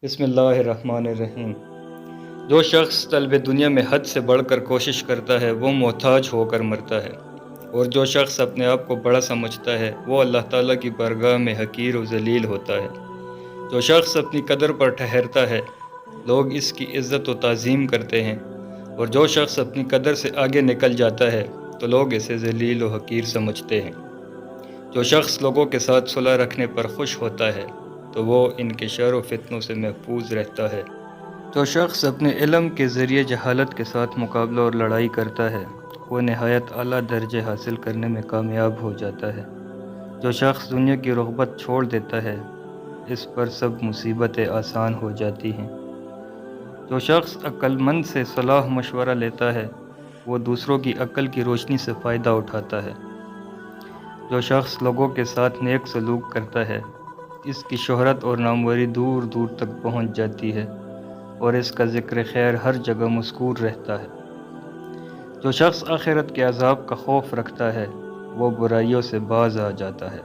بسم اللہ الرحمن الرحیم۔ جو شخص طلب دنیا میں حد سے بڑھ کر کوشش کرتا ہے وہ محتاج ہو کر مرتا ہے، اور جو شخص اپنے آپ کو بڑا سمجھتا ہے وہ اللہ تعالیٰ کی بارگاہ میں حقیر و ذلیل ہوتا ہے۔ جو شخص اپنی قدر پر ٹھہرتا ہے لوگ اس کی عزت و تعظیم کرتے ہیں، اور جو شخص اپنی قدر سے آگے نکل جاتا ہے تو لوگ اسے ذلیل و حقیر سمجھتے ہیں۔ جو شخص لوگوں کے ساتھ صلح رکھنے پر خوش ہوتا ہے تو وہ ان کے شر و فتنوں سے محفوظ رہتا ہے۔ جو شخص اپنے علم کے ذریعے جہالت کے ساتھ مقابلہ اور لڑائی کرتا ہے وہ نہایت اعلیٰ درجے حاصل کرنے میں کامیاب ہو جاتا ہے۔ جو شخص دنیا کی رغبت چھوڑ دیتا ہے اس پر سب مصیبتیں آسان ہو جاتی ہیں۔ جو شخص عقل مند سے صلاح مشورہ لیتا ہے وہ دوسروں کی عقل کی روشنی سے فائدہ اٹھاتا ہے۔ جو شخص لوگوں کے ساتھ نیک سلوک کرتا ہے اس کی شہرت اور ناموری دور دور تک پہنچ جاتی ہے، اور اس کا ذکر خیر ہر جگہ مذکور رہتا ہے۔ جو شخص آخرت کے عذاب کا خوف رکھتا ہے وہ برائیوں سے باز آ جاتا ہے۔